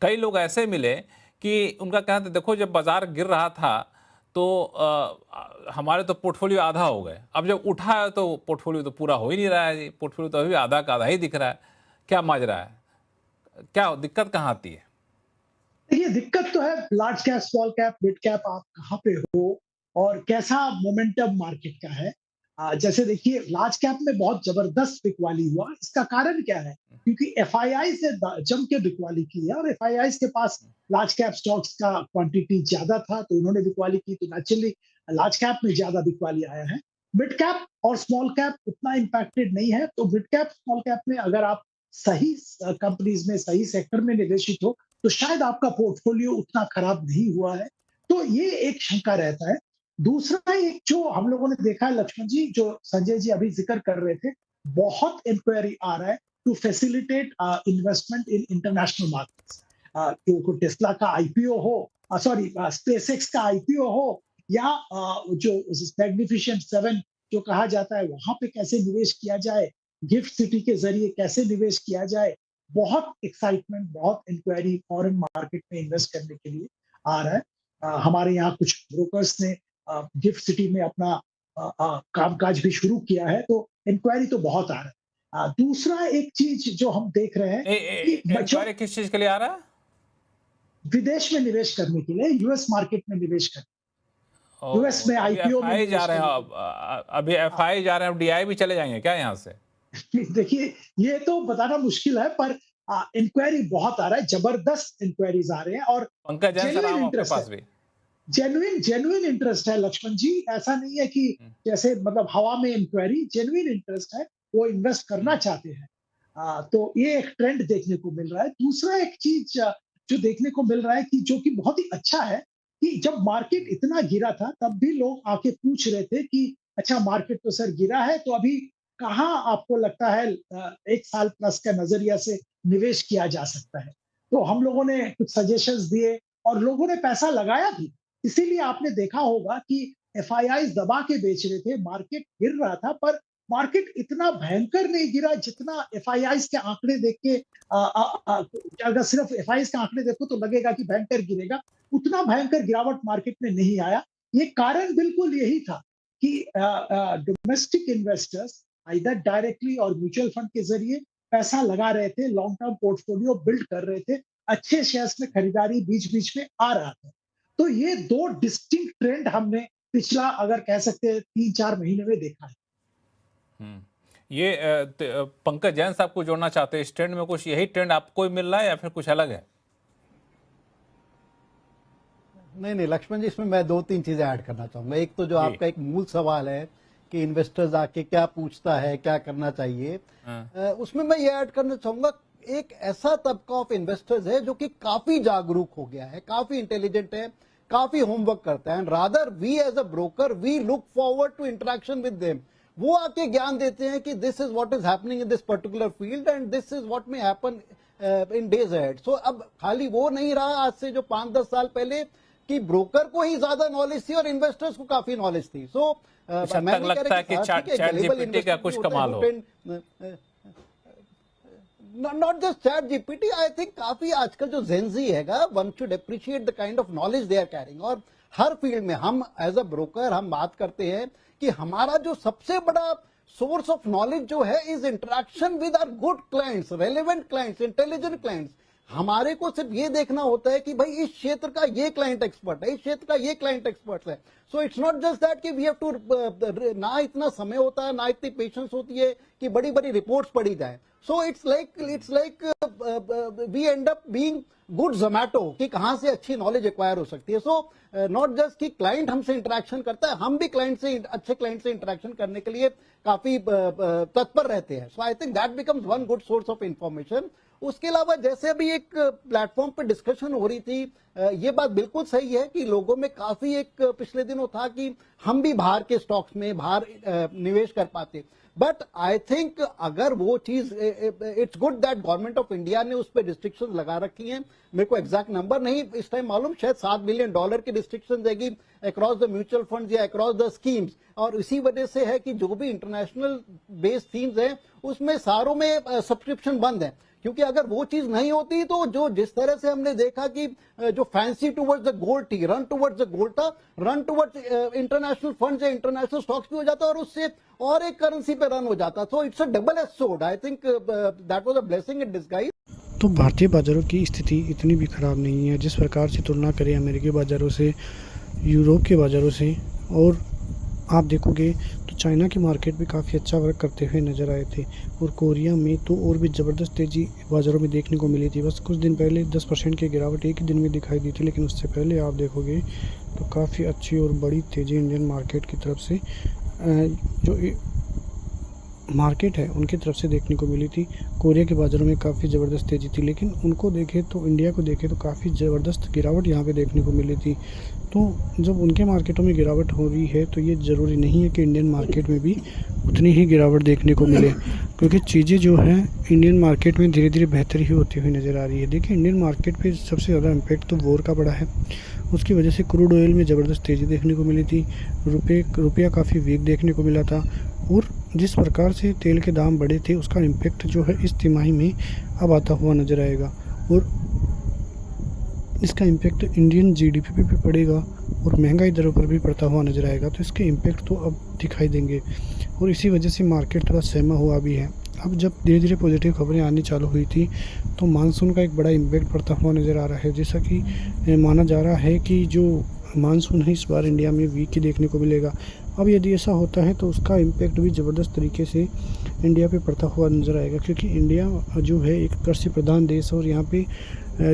कई लोग ऐसे मिले कि उनका कहना था देखो जब बाजार गिर रहा था तो हमारे तो पोर्टफोलियो आधा हो गए, अब जब उठा है तो पोर्टफोलियो तो पूरा हो ही नहीं रहा है, पोर्टफोलियो तो अभी आधा का आधा ही दिख रहा है। क्या माजरा है, क्या दिक्कत कहाँ आती है? देखिए, दिक्कत तो है large cap, small cap, mid cap आप कहाँ पे हो और कैसा मोमेंटम मार्केट का है। जैसे देखिए लार्ज कैप में बहुत जबरदस्त बिकवाली हुआ, इसका कारण क्या है? क्योंकि एफआईआई से जम के बिकवाली की है और एफआईआई के पास लार्ज कैप स्टॉक्स का क्वांटिटी ज्यादा था, तो उन्होंने बिकवाली की, तो नेचुरली लार्ज कैप में ज्यादा बिकवाली आया है। मिड कैप और स्मॉल कैप उतना इम्पैक्टेड नहीं है, तो मिड कैप स्मॉल कैप में अगर आप सही कंपनीज में सही सेक्टर में निवेशित हो तो शायद आपका पोर्टफोलियो उतना खराब नहीं हुआ है। तो ये एक शंका रहता है। दूसरा एक जो हम लोगों ने देखा है लक्ष्मण जी, जो संजय जी अभी जिक्र कर रहे थे, बहुत इंक्वायरी आ रहा है to facilitate investment in international markets. जो टेस्ला का आईपीओ हो, सॉरी स्पेसएक्स का आईपीओ हो, या जो मैग्निफिसेंट 7 जो कहा जाता है वहां पे कैसे निवेश किया जाए, गिफ्ट सिटी के जरिए कैसे निवेश किया जाए, बहुत एक्साइटमेंट, बहुत इंक्वायरी फॉरेन मार्केट में इन्वेस्ट करने के लिए आ रहा है। हमारे यहाँ कुछ ब्रोकर्स ने गिफ्ट सिटी में अपना कामकाज भी शुरू किया है, तो इंक्वायरी तो बहुत आ रहा है। दूसरा एक चीज जो हम देख रहे हैं कि जो इंक्वायरी किस चीज के लिए आ रहा है? विदेश में निवेश करने के लिए, यूएस मार्केट में निवेश करने, यूएस में अभी आईपीओ में एफआई जा निवेश रहे हैं, करने के अभी लिए। एफआई जा रहे हैं, डीआई भी चले जाएंगे क्या यहाँ से? देखिए, ये तो बताना मुश्किल है, पर इंक्वायरी बहुत आ रहा है, जबरदस्त इंक्वायरीज आ रहे हैं और पंकज जैन जेन्युइन सलाम आपके इंटरेस्ट है। पास भी। जेन्युइन इंटरेस्ट है लक्ष्मण जी, ऐसा नहीं है कि जैसे मतलब हवा में इंक्वायरी, जेन्युइन इंटरेस्ट है, वो इन्वेस्ट करना चाहते हैं। तो ये एक ट्रेंड देखने को मिल रहा है। दूसरा एक चीज जो देखने को मिल रहा है कि जो कि बहुत ही अच्छा है, कि जब मार्केट इतना गिरा था तब भी लोग आके पूछ रहे थे कि अच्छा मार्केट तो सर गिरा है, तो अभी कहाँ आपको लगता है 1 साल प्लस का नजरिया से निवेश किया जा सकता है? तो हम लोगों ने कुछ सजेशंस दिए और लोगों ने पैसा लगाया भी। इसीलिए आपने देखा होगा कि एफआईआई दबा के बेच रहे थे, मार्केट गिर रहा था, पर मार्केट इतना भयंकर नहीं गिरा जितना एफआईआई के आंकड़े देख के अगर सिर्फ एफआईआई के आंकड़े देखो तो लगेगा कि भयंकर गिरेगा, उतना भयंकर गिरावट मार्केट में नहीं आया। ये कारण बिल्कुल यही था कि डोमेस्टिक इन्वेस्टर्स आइदर डायरेक्टली और म्यूचुअल फंड के जरिए पैसा लगा रहे थे, लॉन्ग टर्म पोर्टफोलियो बिल्ड कर रहे थे, अच्छे शेयर्स में खरीदारी बीच बीच में आ रहा था। तो ये दो डिस्टिंक्ट ट्रेंड हमने पिछला अगर कह सकते हैं 3-4 महीने में देखा है। ये पंकज जैन साहब को जोड़ना चाहते हैं इस ट्रेंड में, कुछ यही ट्रेंड आपको मिल रहा है या फिर कुछ अलग है? नहीं नहीं लक्ष्मण जी, इसमें मैं 2-3 चीजें ऐड करना चाहूंगा। एक तो जो आपका एक मूल सवाल है कि इन्वेस्टर्स आके क्या पूछता है, क्या करना चाहिए, उसमें मैं ये ऐड करना चाहूंगा, एक ऐसा तबका ऑफ इन्वेस्टर्स है जो कि काफी जागरूक हो गया है, काफी इंटेलिजेंट है, काफी होमवर्क करता है, and rather we as a broker we look forward to interaction with them. वो आके ज्ञान देते हैं कि this is what is happening in this particular field and this is what may happen in days ahead. So अब खाली वो नहीं रहा आज से जो 5-10 साल पहले कि ब्रोकर को ही ज्यादा नॉलेज थी और इन्वेस्टर्स को काफी नॉलेज थी। सो मैं लगता है कि चैट जीपीटी का कुछ कमाल हो। Not just Chat GPT, I think काफी आजकल जो जेनजी हैगा, one should appreciate the kind of knowledge they are carrying. और हर फील्ड में हम एज अ ब्रोकर हम बात करते हैं कि हमारा जो सबसे बड़ा सोर्स ऑफ नॉलेज जो है is interaction with our good clients, relevant clients, intelligent clients. हमारे को सिर्फ ये देखना होता है कि भाई इस क्षेत्र का ये क्लाइंट एक्सपर्ट है, इस क्षेत्र का ये क्लाइंट एक्सपर्ट है। So it's not just that कि वी हैव टू, ना इतना समय होता है, ना इतनी पेशेंस होती है कि बड़ी बड़ी रिपोर्ट्स पढ़ी जाए। So it's like we end up being good Zomato कि कहां से अच्छी नॉलेज एक्वायर हो सकती है। सो नॉट जस्ट कि क्लाइंट हमसे इंटरेक्शन करता है, हम भी क्लाइंट से, अच्छे क्लाइंट से इंटरेक्शन करने के लिए काफी तत्पर रहते हैं। So I think that becomes one good source of information. उसके अलावा जैसे अभी एक प्लेटफॉर्म पर डिस्कशन हो रही थी, ये बात बिल्कुल सही है कि लोगों में काफी एक पिछले दिनों था कि हम भी बाहर के स्टॉक्स में बाहर निवेश कर पाते। बट आई थिंक अगर वो चीज, it's good that government of India ने उस पर रिस्ट्रिक्शन लगा रखी हैं। मेरे को एग्जैक्ट नंबर नहीं इस टाइम मालूम, शायद $7 बिलियन की रिस्ट्रिक्शन देगी अक्रॉस द म्यूचुअल फंड्स या अक्रॉस द स्कीम्स। और इसी वजह से है कि जो भी इंटरनेशनल बेस्ड थीम्स हैं उसमें सारों में सब्सक्रिप्शन बंद है, क्योंकि अगर वो चीज नहीं होती तो जो जिस तरह से हमने देखा कि जो फैंसी टुवर्ड्स द गोल्ड थी, रन टुवर्ड्स द गोल्ड था, रन टुवर्ड्स इंटरनेशनल फंड्स या इंटरनेशनल स्टॉक्स भी हो जाता और उससे और एक करेंसी पे रन हो जाता। So it's a double edge sword. I think that was a blessing in disguise. तो भारतीय बाज़ारों की स्थिति इतनी भी ख़राब नहीं है। जिस प्रकार से तुलना करें अमेरिकी बाज़ारों से, यूरोप के बाज़ारों से, और आप देखोगे तो चाइना के मार्केट भी काफ़ी अच्छा वर्क करते हुए नज़र आए थे, और कोरिया में तो और भी ज़बरदस्त तेज़ी बाज़ारों में देखने को मिली थी। बस कुछ दिन पहले 10% की गिरावट एक ही दिन में दिखाई दी थी, लेकिन उससे पहले आप देखोगे तो काफ़ी अच्छी और बड़ी तेज़ी इंडियन मार्केट की तरफ से जो मार्केट है उनकी तरफ से देखने को मिली थी। कोरिया के बाज़ारों में काफ़ी ज़बरदस्त तेज़ी थी, लेकिन उनको देखें तो इंडिया को देखें तो काफ़ी ज़बरदस्त गिरावट यहाँ पे देखने को मिली थी। तो जब उनके मार्केटों में गिरावट हो रही है तो ये ज़रूरी नहीं है कि इंडियन मार्केट में भी उतनी ही गिरावट देखने को मिले, क्योंकि चीज़ें जो हैं इंडियन मार्केट में धीरे धीरे बेहतर ही होती हुई नज़र आ रही है। देखिए, इंडियन मार्केट पे सबसे ज़्यादा इम्पैक्ट तो वॉर का पड़ा है। उसकी वजह से क्रूड ऑयल में ज़बरदस्त तेज़ी देखने को मिली थी, रुपया काफ़ी वीक देखने को मिला था, और जिस प्रकार से तेल के दाम बढ़े थे उसका इम्पैक्ट जो है इस तिमाही में अब आता हुआ नज़र आएगा, और इसका इम्पैक्ट इंडियन जीडीपी पे भी पड़ेगा और महंगाई दरों पर भी पड़ता हुआ नज़र आएगा। तो इसके इम्पैक्ट तो अब दिखाई देंगे, और इसी वजह से मार्केट थोड़ा सहमा हुआ भी है। अब जब धीरे धीरे पॉजिटिव खबरें आनी चालू हुई थी तो मानसून का एक बड़ा इम्पैक्ट पड़ता हुआ नज़र आ रहा है। जैसा कि माना जा रहा है कि जो मानसून है इस बार इंडिया में वीक ही देखने को मिलेगा। अब यदि ऐसा होता है तो उसका इम्पैक्ट भी ज़बरदस्त तरीके से इंडिया पे पड़ता हुआ नज़र आएगा, क्योंकि इंडिया जो है एक कृषि प्रधान देश है, और यहाँ पे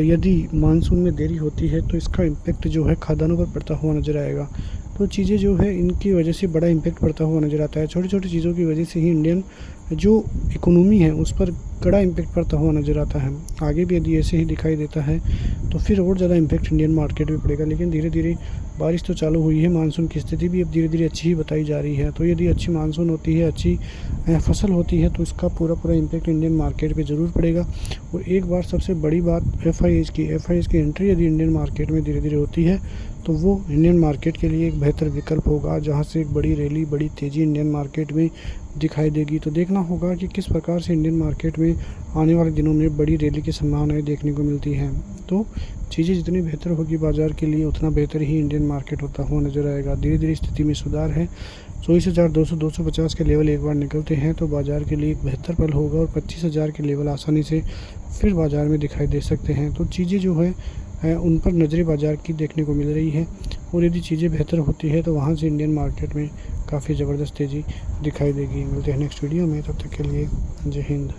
यदि मानसून में देरी होती है तो इसका इम्पैक्ट जो है खाद्यान्नों पर पड़ता हुआ नज़र आएगा। तो चीज़ें जो है इनकी वजह से बड़ा इम्पैक्ट पड़ता हुआ नज़र आता है। छोटी छोटी चीज़ों की वजह से ही इंडियन जो इकोनॉमी है उस पर कड़ा इम्पैक्ट पड़ता हुआ नज़र आता है। आगे भी यदि ऐसे ही दिखाई देता है तो फिर और ज़्यादा इम्पैक्ट इंडियन मार्केट में पड़ेगा। लेकिन धीरे धीरे बारिश तो चालू हुई है, मानसून की स्थिति भी अब धीरे धीरे अच्छी ही बताई जा रही है। तो यदि अच्छी मानसून होती है, अच्छी फसल होती है, तो इसका पूरा इम्पैक्ट इंडियन मार्केट पे ज़रूर पड़ेगा। और एक बार सबसे बड़ी बात FIIs की एंट्री यदि इंडियन मार्केट में धीरे धीरे होती है तो वो इंडियन मार्केट के लिए एक बेहतर विकल्प होगा, जहाँ से एक बड़ी रैली, बड़ी तेज़ी इंडियन मार्केट में दिखाई देगी। तो देखना होगा कि किस प्रकार से इंडियन मार्केट में आने वाले दिनों में बड़ी रैली की संभावनाएं देखने को मिलती हैं। तो चीज़ें जितनी बेहतर होगी बाज़ार के लिए उतना बेहतर ही इंडियन मार्केट होता हुआ नज़र आएगा। धीरे धीरे स्थिति में सुधार है। 24,200-250 के लेवल एक बार निकलते हैं तो बाज़ार के लिए एक बेहतर पल होगा, और 25,000 के लेवल आसानी से फिर बाज़ार में दिखाई दे सकते हैं। तो चीज़ें जो है उन पर नज़रें बाज़ार की देखने को मिल रही है, और यदि चीज़ें बेहतर होती है तो वहाँ से इंडियन मार्केट में काफ़ी ज़बरदस्त तेज़ी दिखाई देगी। मिलते हैं नेक्स्ट वीडियो में, तब तक के लिए जय हिंद।